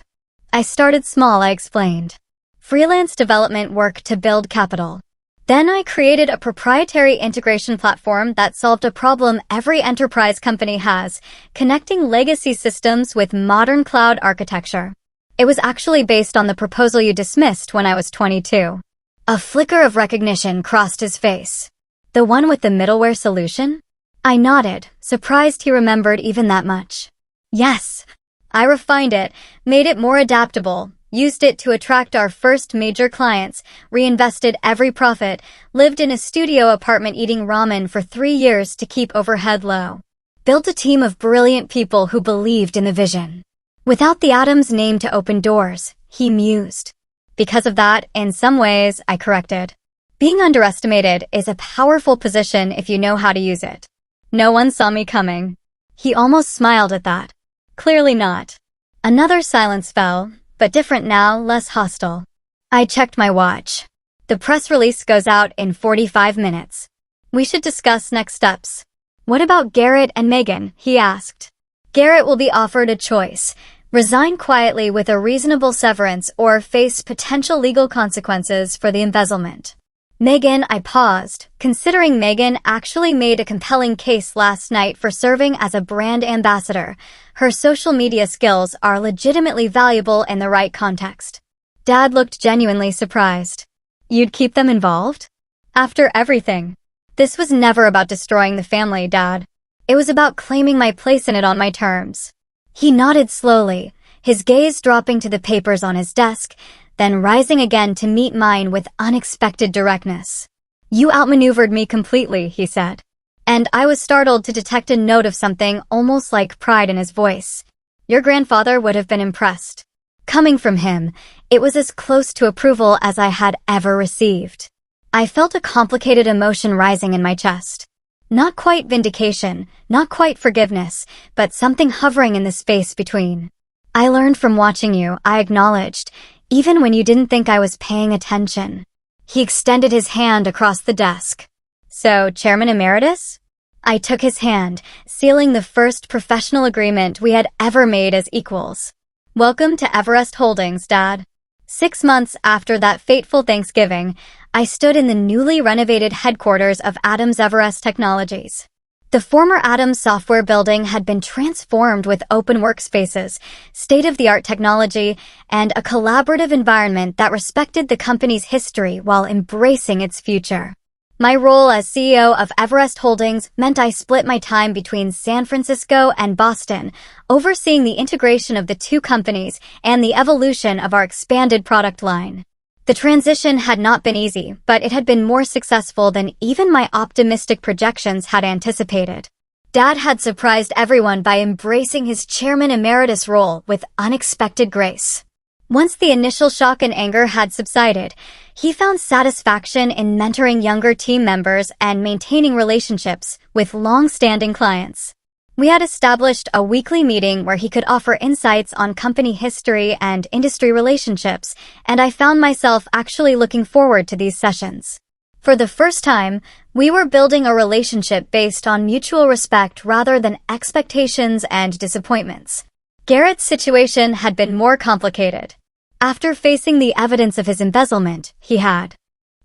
I started small, I explained. Freelance development work to build capital. Then I created a proprietary integration platform that solved a problem every enterprise company has, connecting legacy systems with modern cloud architecture. It was actually based on the proposal you dismissed when I was 22. A flicker of recognition crossed his face. The one with the middleware solution? I nodded, surprised he remembered even that much. Yes. I refined it, made it more adaptable, used it to attract our first major clients, reinvested every profit, lived in a studio apartment eating ramen for 3 years to keep overhead low. Built a team of brilliant people who believed in the vision. Without the Adams name to open doors, he mused. Because of that, in some ways, I corrected. Being underestimated is a powerful position if you know how to use it. No one saw me coming. He almost smiled at that. Clearly not. Another silence fell, but different now, less hostile. I checked my watch. The press release goes out in 45 minutes. We should discuss next steps. What about Garrett and Megan? He asked. Garrett will be offered a choice. Resign quietly with a reasonable severance or face potential legal consequences for the embezzlement. Megan, I paused, considering Megan actually made a compelling case last night for serving as a brand ambassador. Her social media skills are legitimately valuable in the right context. Dad looked genuinely surprised. You'd keep them involved? After everything. This was never about destroying the family, Dad. It was about claiming my place in it on my terms. He nodded slowly, his gaze dropping to the papers on his desk, then rising again to meet mine with unexpected directness. You outmaneuvered me completely, he said. And I was startled to detect a note of something almost like pride in his voice. Your grandfather would have been impressed. Coming from him, it was as close to approval as I had ever received. I felt a complicated emotion rising in my chest. Not quite vindication, not quite forgiveness, but something hovering in the space between. I learned from watching you, I acknowledged, even when you didn't think I was paying attention. He extended his hand across the desk. So, Chairman Emeritus? I took his hand, sealing the first professional agreement we had ever made as equals. Welcome to Everest Holdings, Dad. 6 months after that fateful Thanksgiving, I stood in the newly renovated headquarters of Adams Everest Technologies. The former Adams software building had been transformed with open workspaces, state-of-the-art technology, and a collaborative environment that respected the company's history while embracing its future. My role as CEO of Everest Holdings meant I split my time between San Francisco and Boston, overseeing the integration of the two companies and the evolution of our expanded product line. The transition had not been easy, but it had been more successful than even my optimistic projections had anticipated. Dad had surprised everyone by embracing his chairman emeritus role with unexpected grace. Once the initial shock and anger had subsided, he found satisfaction in mentoring younger team members and maintaining relationships with long-standing clients. We had established a weekly meeting where he could offer insights on company history and industry relationships, and I found myself actually looking forward to these sessions. For the first time, we were building a relationship based on mutual respect rather than expectations and disappointments. Garrett's situation had been more complicated. After facing the evidence of his embezzlement, he had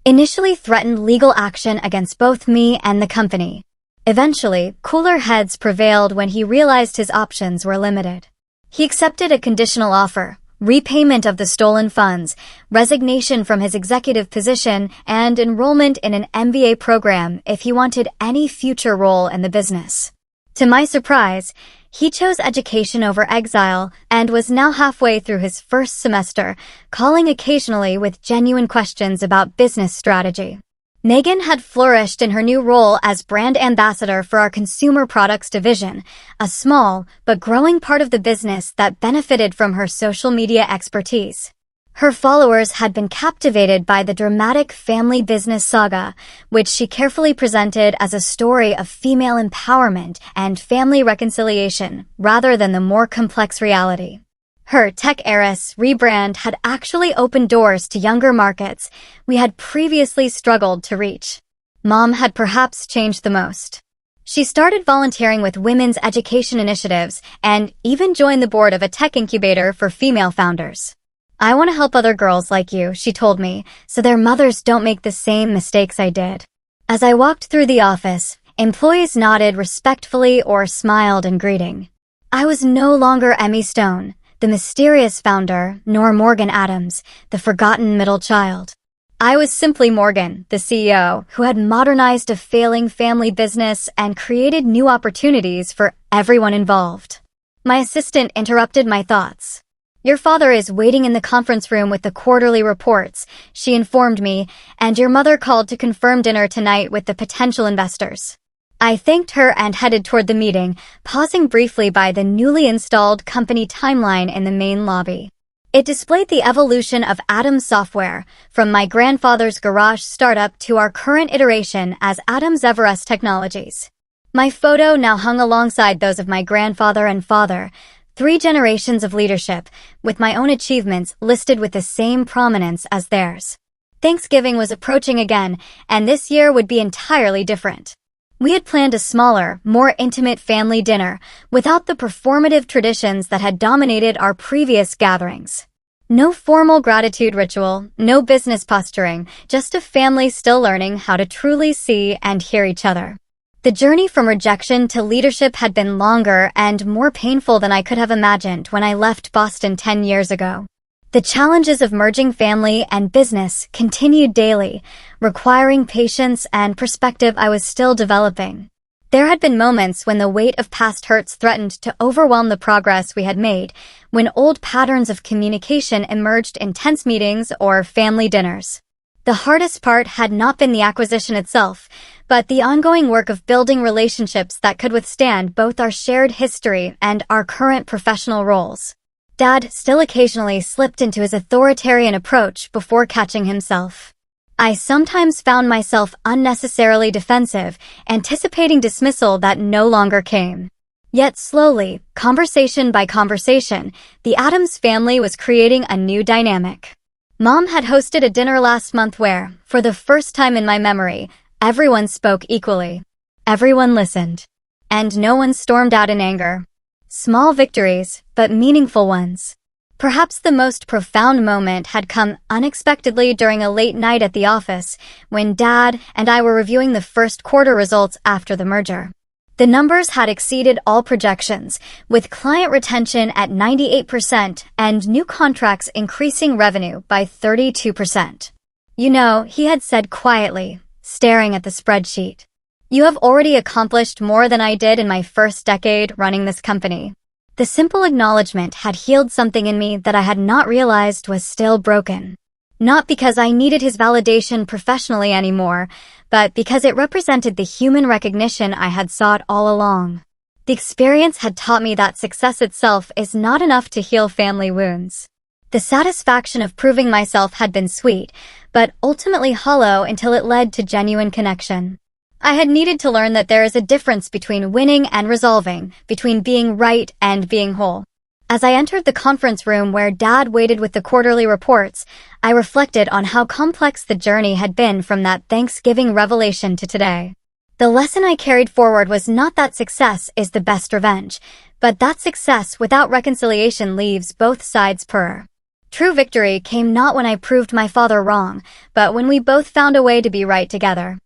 initially threatened legal action against both me and the company. Eventually, cooler heads prevailed when he realized his options were limited. He accepted a conditional offer, repayment of the stolen funds, resignation from his executive position, and enrollment in an MBA program if he wanted any future role in the business. To my surprise, he chose education over exile and was now halfway through his first semester, calling occasionally with genuine questions about business strategy. Megan had flourished in her new role as brand ambassador for our consumer products division, a small but growing part of the business that benefited from her social media expertise. Her followers had been captivated by the dramatic family business saga, which she carefully presented as a story of female empowerment and family reconciliation rather than the more complex reality. Her Tech Heiress rebrand had actually opened doors to younger markets we had previously struggled to reach. Mom had perhaps changed the most. She started volunteering with women's education initiatives and even joined the board of a tech incubator for female founders. "I want to help other girls like you," she told me, "so their mothers don't make the same mistakes I did." As I walked through the office, employees nodded respectfully or smiled in greeting. I was no longer Emmy Stone, the mysterious founder, nor Morgan Adams, the forgotten middle child. I was simply Morgan, the CEO, who had modernized a failing family business and created new opportunities for everyone involved. My assistant interrupted my thoughts. "Your father is waiting in the conference room with the quarterly reports," she informed me, "and your mother called to confirm dinner tonight with the potential investors." I thanked her and headed toward the meeting, pausing briefly by the newly installed company timeline in the main lobby. It displayed the evolution of Adams Software, from my grandfather's garage startup to our current iteration as Adams Everest Technologies. My photo now hung alongside those of my grandfather and father, 3 generations of leadership, with my own achievements listed with the same prominence as theirs. Thanksgiving was approaching again, and this year would be entirely different. We had planned a smaller, more intimate family dinner, without the performative traditions that had dominated our previous gatherings. No formal gratitude ritual, no business posturing, just a family still learning how to truly see and hear each other. The journey from rejection to leadership had been longer and more painful than I could have imagined when I left Boston 10 years ago. The challenges of merging family and business continued daily, requiring patience and perspective I was still developing. There had been moments when the weight of past hurts threatened to overwhelm the progress we had made, when old patterns of communication emerged in tense meetings or family dinners. The hardest part had not been the acquisition itself, but the ongoing work of building relationships that could withstand both our shared history and our current professional roles. Dad still occasionally slipped into his authoritarian approach before catching himself. I sometimes found myself unnecessarily defensive, anticipating dismissal that no longer came. Yet slowly, conversation by conversation, the Adams family was creating a new dynamic. Mom had hosted a dinner last month where, for the first time in my memory, everyone spoke equally. Everyone listened. And no one stormed out in anger. Small victories, but meaningful ones. Perhaps the most profound moment had come unexpectedly during a late night at the office, when Dad and I were reviewing the first quarter results after the merger. The numbers had exceeded all projections, with client retention at 98% and new contracts increasing revenue by 32%. "You know," he had said quietly, staring at the spreadsheet, "you have already accomplished more than I did in my first decade running this company." The simple acknowledgement had healed something in me that I had not realized was still broken. Not because I needed his validation professionally anymore, but because it represented the human recognition I had sought all along. The experience had taught me that success itself is not enough to heal family wounds. The satisfaction of proving myself had been sweet, but ultimately hollow until it led to genuine connection. I had needed to learn that there is a difference between winning and resolving, between being right and being whole. As I entered the conference room where Dad waited with the quarterly reports, I reflected on how complex the journey had been from that Thanksgiving revelation to today. The lesson I carried forward was not that success is the best revenge, but that success without reconciliation leaves both sides poorer. True victory came not when I proved my father wrong, but when we both found a way to be right together.